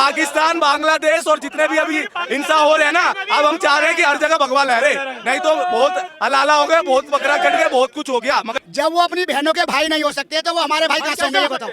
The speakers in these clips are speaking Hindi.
पाकिस्तान, बांग्लादेश और जितने भी अभी हिंसा हो रहे हैं ना, अब हम चाह रहे हैं कि हर जगह भगवा लहरे, नहीं तो बहुत हलाला हो गया, बहुत बकरा कट गया, बहुत कुछ हो गया। मगर जब वो अपनी बहनों के भाई नहीं हो सकते तो वो हमारे भाई कहाँ से होंगे, ये बताओ।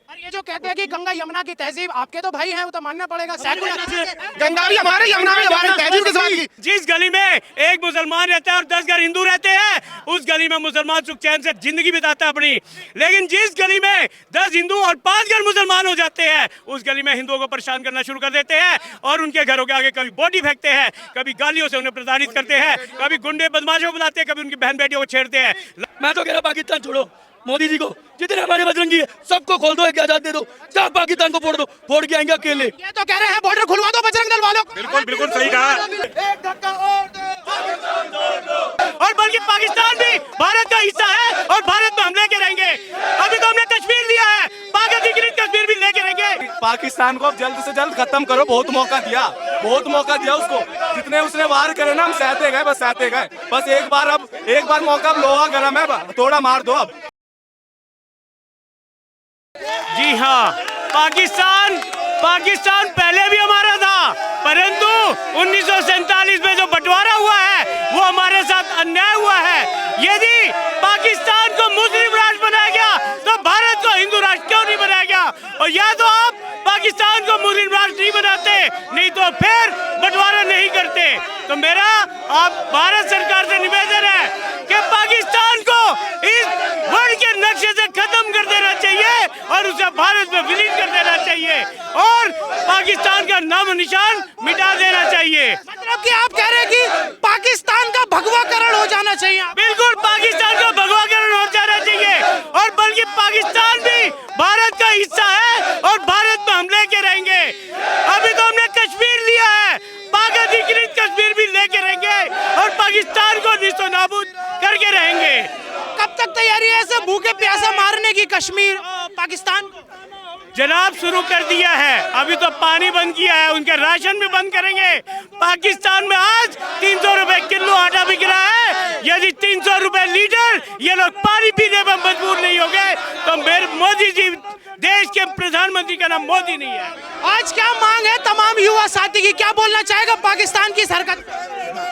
और ये जो कहते हैं कि गंगा यमुना की तहजीब, आपके तो भाई हैं, वो तो मानना पड़ेगा। गंगा भी हमारे, यमुना भी हमारे, तहजीब के साथ की। जिस गली में एक मुसलमान रहता है और 10 घर हिंदू रहते हैं, उस गली में मुसलमान सुख चैन से जिंदगी बिताता है अपनी। लेकिन जिस गली में 10 हिंदू और 5 घर मुसलमान हो जाते हैं, उस गली में हिंदुओं को परेशान करना शुरू कर देते हैं और उनके घरों के आगे कभी बॉडी फेंकते हैं, कभी गालियों से उन्हें प्रताड़ित करते हैं, कभी गुंडे बदमाशों को बुलाते हैं, कभी उनकी बहन बेटियों को छेड़ते हैं। मैं तो कह रहा पाकिस्तान छोड़ो, मोदी जी को जितने हमारे बजरंगी है सबको खोल दो, एक आजाद दे दो, चाहे पाकिस्तान को फोड़ दो, फोड़ के आएंगे अकेले। ये तो कह रहे हैं बॉर्डर खुलवा दो बजरंग दल वालों को। बिल्कुल बिल्कुल सही कहा। एक धक्का और दो। और बल्कि पाकिस्तान भी भारत का हिस्सा है और भारत में हम लेके रहेंगे। अभी तो हमने कश्मीर लिया है, पाकिस्तान कश्मीर भी लेके रहेंगे। पाकिस्तान को अब जल्द से जल्द खत्म करो, बहुत मौका दिया, बहुत मौका दिया उसको, जितने उसने वार करे ना हम सहते गए, बस सहते गए। बस एक बार मौका, अब लोहा गर्म है, थोड़ा मार दो अब। जी हाँ, पाकिस्तान पहले भी हमारा था, परंतु 1947 में जो बंटवारा हुआ है वो हमारे साथ अन्याय हुआ है। यदि पाकिस्तान को मुस्लिम राष्ट्र बनाया गया तो भारत को हिंदू राष्ट्र क्यों नहीं बनाया गया? और या तो आप पाकिस्तान को मुस्लिम राष्ट्र नहीं बनाते, नहीं तो फिर बंटवारा नहीं करते। तो मेरा आप भारत सरकार से निवेदन है कि पाकिस्तान को इस वर्ल्ड के नक्शे से खत्म कर देना चाहिए और उसे भारत में विलीन कर देना चाहिए और पाकिस्तान का नाम निशान मिटा देना चाहिए। मतलब कि आप कह रहे हैं कि पाकिस्तान का भगवाकरण हो जाना चाहिए। बिल्कुल, पाकिस्तान का भगवाकरण हो जाना चाहिए और बल्कि पाकिस्तान भी भारत का हिस्सा है और भारत में हम लेके रहेंगे। अभी तो हमने कश्मीर लिया है, पाक-अधिकृत कश्मीर भी लेके रहेंगे और पाकिस्तान को निस्तो नाबूद करके रहेंगे। कब तक तैयारी है ऐसे भूखे प्यासा मारने की कश्मीर पाकिस्तान को? जनाब शुरू कर दिया है, अभी तो पानी बंद किया है, उनके राशन भी बंद करेंगे। पाकिस्तान में आज 300 रुपए किलो आटा बिक रहा है, यदि 300 रुपए लीटर ये लोग पानी पीने में मजबूर नहीं हो गए तो मेरे मोदी जी, देश के प्रधानमंत्री का नाम मोदी नहीं है। आज क्या मांग है तमाम युवा साथी की, क्या बोलना चाहेगा पाकिस्तान की सरकार?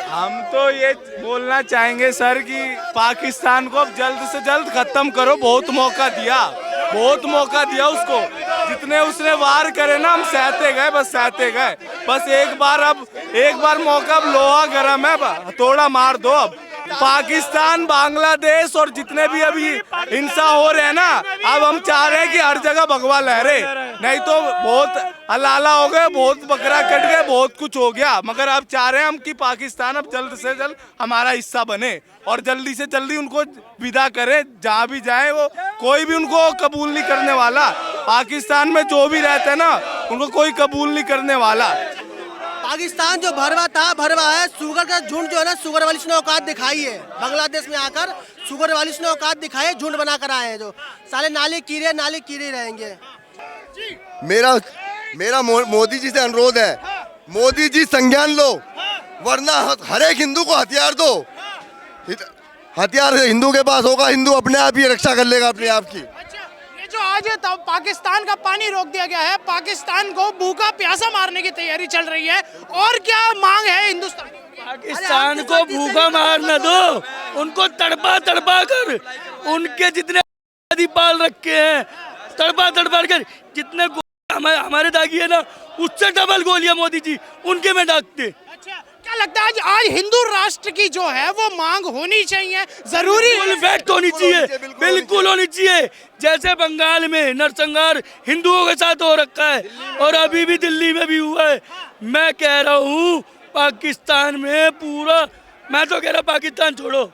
हम तो ये बोलना चाहेंगे सर कि पाकिस्तान को अब जल्द से जल्द खत्म करो, बहुत मौका दिया उसको, जितने उसने वार करे ना हम सहते गए, बस सहते गए। बस एक बार मौका, अब लोहा गर्म है, थोड़ा मार दो अब। पाकिस्तान, बांग्लादेश और जितने भी अभी हिंसा हो रहे हैं ना, अब हम चाह रहे हैं कि हर जगह भगवा लहरे, नहीं तो बहुत हलाला हो गया, बहुत बकरा कट गया, बहुत कुछ हो गया। मगर अब चाह रहे हैं हम कि पाकिस्तान अब जल्द से जल्द हमारा हिस्सा बने और जल्दी से जल्दी उनको विदा करे, जहाँ भी जाए वो कोई भी उनको कबूल नहीं करने वाला। पाकिस्तान में जो भी रहते हैं ना उनको कोई कबूल नहीं करने वाला। पाकिस्तान जो भरवा है, शुगर का झुंड जो है ना, शुगर वाली ने औकात दिखाई है। बांग्लादेश में आकर शुगर वाली ने औकात दिखाई है, झुंड बनाकर आए हैं जो साले नाले कीड़े रहेंगे। मेरा मोदी जी से अनुरोध है, मोदी जी संज्ञान लो, वरना हर एक हिंदू को हथियार दो। हथियार हिंदू के पास होगा, हिंदू अपने आप ही रक्षा कर लेगा अपने आप की। ये जो आज पाकिस्तान का पानी रोक दिया गया है, पाकिस्तान को भूखा प्यासा मारने की तैयारी चल रही है, और क्या मांग है हिंदुस्तान? पाकिस्तान को भूखा मार न दो, उनको तड़पा कर उनके जितने पाल रखे हैं, तड़पा कर जितने हमारे दागी है ना, उससे डबल गोलियां मोदी जी उनके में दागते। अच्छा, क्या लगता है आज हिंदू राष्ट्र की जो है वो मांग होनी चाहिए, जरूरी फैक्ट होनी चाहिए, बिल्कुल होनी चाहिए। जैसे बंगाल में नरसंहार हिंदुओं के साथ हो रखा है और अभी भी दिल्ली में भी हुआ है। मैं कह रहा हूँ पाकिस्तान में पूरा, मैं तो कह रहा पाकिस्तान छोड़ो,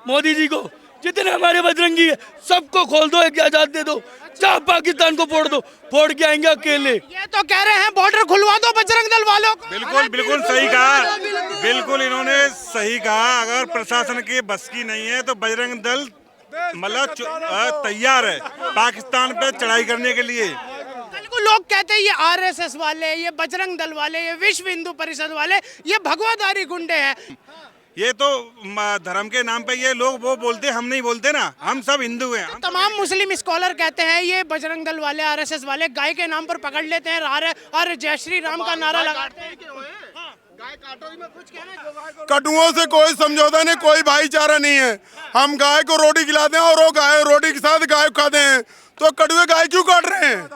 मोदी जी को जितने हमारे बजरंगी है सबको खोल दो, एक आजाद दे दो, चाहे पाकिस्तान को फोड़ दो, फोड़ के आएंगे अकेले। ये तो कह रहे हैं बॉर्डर खुलवा दो बजरंग दल वालों को। बिल्कुल सही कहा, बिल्कुल इन्होंने सही कहा। अगर प्रशासन की बस की नहीं है तो बजरंग दल मतलब तैयार है पाकिस्तान पे चढ़ाई करने के लिए। कल को लोग कहते हैं ये आरएसएस वाले, ये बजरंग दल वाले, ये विश्व हिंदू परिषद वाले, ये भगवाधारी गुंडे हैं। ये तो धर्म के नाम पे ये लोग वो बोलते, हम नहीं बोलते ना, हम सब हिंदू हैं। तमाम मुस्लिम स्कॉलर कहते हैं ये बजरंग दल वाले, आरएसएस वाले गाय के नाम पर पकड़ लेते हैं और जय श्री राम का नारा लगाते हैं। कटुओं से कोई समझौता नहीं, कोई भाईचारा नहीं है। हम गाय को रोटी खिलाते हैं और वो गाय रोटी के साथ गाय खाते हैं, तो कटुए गाय क्यों काट रहे हैं?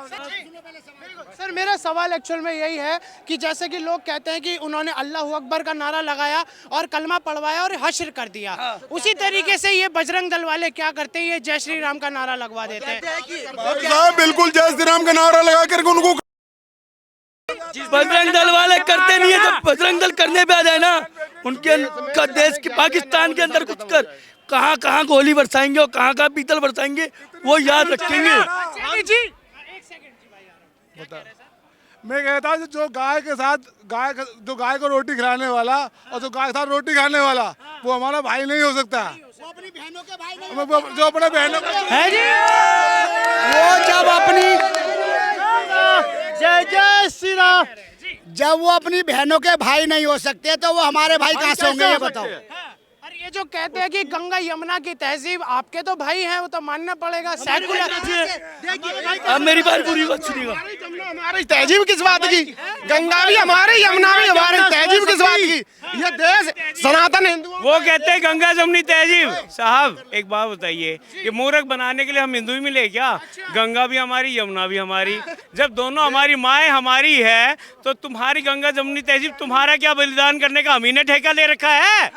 सर मेरा सवाल एक्चुअल में यही है कि जैसे कि लोग कहते हैं कि उन्होंने अल्लाह अकबर का नारा लगाया और कलमा पढ़वाया और हश्र कर दिया, उसी तरीके से ये बजरंग दल वाले क्या करते हैं, ये जय श्री राम का नारा लगवा देते हैं। साहब बिल्कुल जय श्री राम का नारा लगा करके उनको बजरंग दल वाले करते नहीं है। जब बजरंग दल करने पे आ जाए ना, उनके देश के पाकिस्तान के अंदर कुछ कर कहाँ कहाँ गोली बरसाएंगे और कहाँ कहाँ पीतल बरसाएंगे वो याद रखेंगे। जी मैं कहता हूँ जो गाय के साथ जो गाय को रोटी खिलाने वाला और जो गाय के साथ रोटी खाने वाला वो हमारा भाई नहीं हो सकता। वो अपनी बहनों के भाई नहीं, जो अपने बहनों है जी, वो जब अपनी जय जय श्री राम, जब वो अपनी बहनों के भाई नहीं हो सकते तो वो हमारे भाई कहाँ से होंगे ये बताओ। और ये जो कहते हैं कि गंगा यमुना की तहजीब आपके तो भाई हैं, वो तो मानना पड़ेगा। सेकुलर अब मेरी बात पूरी बात सुनिएगा। हमारी तहजीब किस बात की? गंगा भी हमारी, यमुना भी हमारी, तहजीब किस बात की? ये देश सनातन हिंदू। वो कहते हैं गंगा जमुनी तहजीब। साहब एक बात बताइए, ये मूर्ख बनाने के लिए हम हिंदू ही मिले क्या? गंगा भी हमारी, यमुना भी हमारी। जब दोनों हमारी माएँ हमारी है तो तुम्हारी गंगा जमुनी तहजीब तुम्हारा क्या बलिदान करने का हम ही ने ठेका ले रखा है?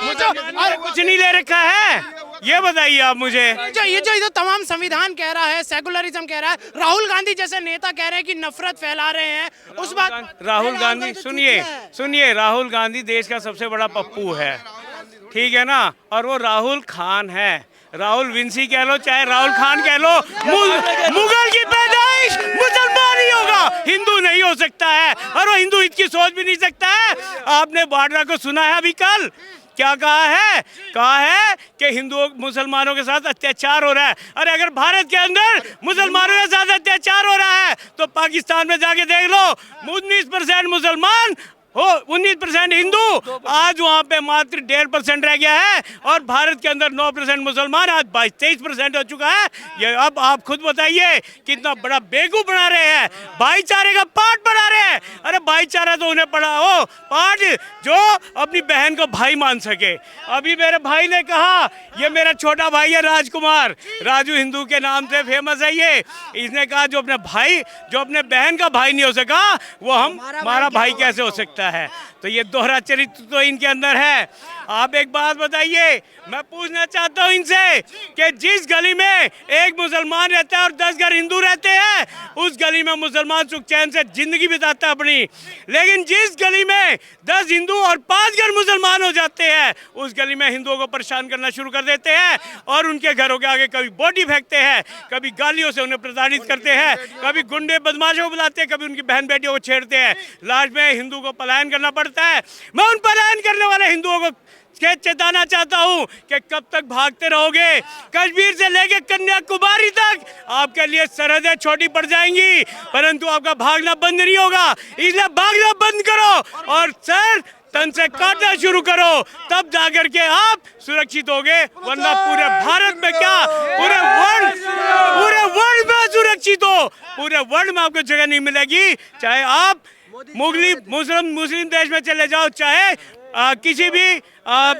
कुछ नहीं ले रखा है, ये बताइए आप मुझे। ये जो तमाम संविधान कह रहा है, सेकुलरिज्म कह रहा है, राहुल गांधी जैसे नेता कह रहे हैं कि नफरत फैला रहे हैं, उस बात राहुल गांधी सुनिए राहुल गांधी देश का सबसे बड़ा पप्पू है, ठीक है ना? और वो राहुल खान है, राहुल विंसी कह लो चाहे राहुल खान कह लो, मुगल की पैदाइश मुसलमान ही होगा, हिंदू नहीं हो सकता है। और वो हिंदू हित की सोच भी नहीं सकता है। आपने वाड्रा को सुना है अभी कल क्या कहा है कि हिंदुओं मुसलमानों के साथ अत्याचार हो रहा है। अरे अगर भारत के अंदर मुसलमानों के साथ अत्याचार हो रहा है तो पाकिस्तान में जाके देख लो, 19% मुसलमान हो, 19% हिंदू, आज वहाँ पे मात्र 1.5% रह गया है। और भारत के अंदर 9% मुसलमान, आज 22-23% हो चुका है। ये अब आप खुद बताइए कितना बड़ा बेवकूफ बना रहे हैं, भाईचारे का पाठ बना रहे हैं। अरे भाईचारा तो उन्हें पढ़ा हो, पाठ जो अपनी बहन को भाई मान सके। अभी मेरे भाई ने कहा, ये मेरा छोटा भाई है राजकुमार, राजू हिंदू के नाम से फेमस है ये, इसने कहा जो अपने बहन का भाई नहीं हो सका वो हमारा भाई कैसे हो सकता है? तो ये दोहरा चरित्र तो इनके अंदर है। आप एक बात बताइए, मैं पूछना चाहता हूँ इनसे कि जिस गली में एक मुसलमान रहता है और 10 घर हिंदू रहते हैं, उस गली में मुसलमान सुख चैन से जिंदगी बिताता है अपनी। लेकिन जिस गली में 10 हिंदू और 5 घर मुसलमान हो जाते हैं, उस गली में हिंदुओं को परेशान करना शुरू कर देते हैं और उनके घरों के आगे कभी बॉडी फेंकते हैं, कभी गालियों से उन्हें प्रताड़ित करते हैं, कभी गुंडे बदमाशों को बुलाते हैं, कभी उनकी बहन बेटियों को छेड़ते हैं। लास्ट में हिंदू को पलायन करना पड़ता है। मैं उन पलायन करने वाले हिंदुओं को चेताना चाहता हूं कि कब तक भागते रहोगे? कश्मीर से लेकर कन्याकुमारी तक आपके लिए सरहदें छोटी पड़ जाएंगी, परंतु आपका भागना बंद नहीं होगा। इसलिए भागना बंद करो और सर तन से काटना शुरू करो, तब जाकर के आप सुरक्षित होगे। वरना पूरे भारत में क्या, पूरे वर्ल्ड में सुरक्षित हो, पूरे वर्ल्ड में आपको जगह नहीं मिलेगी। चाहे आप मुस्लिम देश में चले जाओ, चाहे किसी भी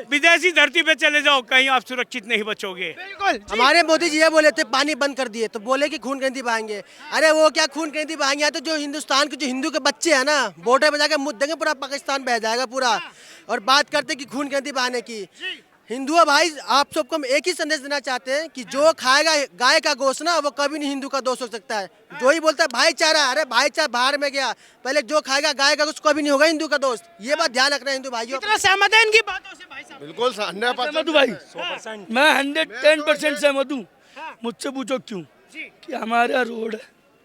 विदेशी धरती पे चले जाओ, कहीं आप सुरक्षित नहीं बचोगे। बिल्कुल। हमारे मोदी जी ये बोले थे पानी बंद कर दिए तो बोले कि खून कैंती बहाएंगे। अरे वो क्या खून कैंती बहाएंगे? तो जो हिंदुस्तान के जो हिंदू के बच्चे हैं ना, बॉर्डर पे जाके मुद्दे देंगे, पूरा पाकिस्तान बह जाएगा पूरा। और बात करते कि खून कैंती बहाने की, हिंदू भाई आप सबको हम एक ही संदेश देना चाहते हैं कि जो खाएगा गाय का गोश्त ना, वो कभी नहीं हिंदू का दोस्त हो सकता है। जो ही बोलता है भाईचारा, अरे भाईचारा बाहर में गया, पहले जो खाएगा गाय का गोश्त कभी नहीं होगा हिंदू का दोस्त। ये बात ध्यान रखना हिंदू भाइयों। कितना सहमत है इनकी बातों से भाई साहब? बिल्कुल सहमत हूँ भाई, 100%। मैं 110% सहमत हूँ। मुझसे पूछो क्यों? कि हमारा रोड है,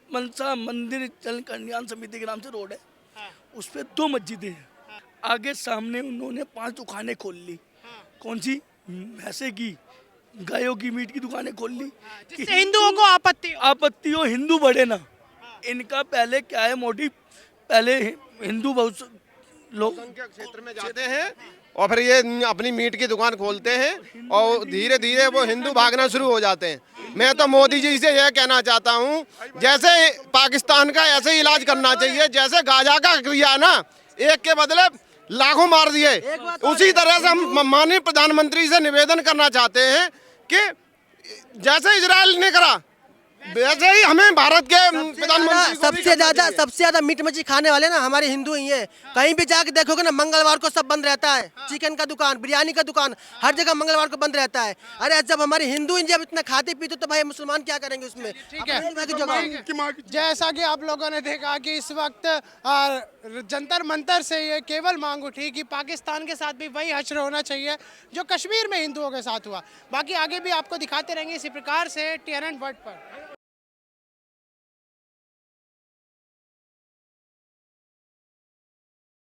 मनसा मंदिर जल कल्याण समिति के नाम से रोड है, उस पर 2 मस्जिदें हैं। आगे सामने उन्होंने 5 दुकानें खोल ली। कौन सी? भैंसे की, गायों की मीट की दुकानें खोल ली। जिससे हिंदुओं को आपत्ति हो, हिंदू बढ़े ना। इनका पहले क्या है मोटिव? पहले हिंदू बहुत लोग क्षेत्र में जाते हैं और फिर ये अपनी मीट की दुकान खोलते हैं और धीरे धीरे वो हिंदू भागना शुरू हो जाते हैं। मैं तो मोदी जी से यह कहना चाहता हूँ, जैसे पाकिस्तान का ऐसे ही इलाज करना चाहिए जैसे गाजा का किया ना, एक के बदले लाखों मार दिए, उसी तरह से हम माननीय प्रधानमंत्री से निवेदन करना चाहते हैं कि जैसे इजराइल ने करा वैसे ही हमें भारत के प्रधानमंत्री सबसे ज्यादा मीट मछली खाने वाले ना हमारे हिंदू ही हैं। कहीं भी जाके देखोगे ना मंगलवार को सब बंद रहता है, चिकन का दुकान, बिरयानी का दुकान, हर जगह मंगलवार को बंद रहता है। अरे जब हमारे हिंदू ही जब इतना खाते पीते तो भाई मुसलमान क्या करेंगे उसमें? ठीक है, जैसा कि आप लोगों ने देखा कि इस वक्त जंतर मंतर से ये केवल मांग उठी कि पाकिस्तान के साथ भी वही हश्र होना चाहिए जो कश्मीर में हिंदुओं के साथ हुआ। बाकी आगे भी आपको दिखाते रहेंगे इसी प्रकार से TNN वर्ल्ड पर।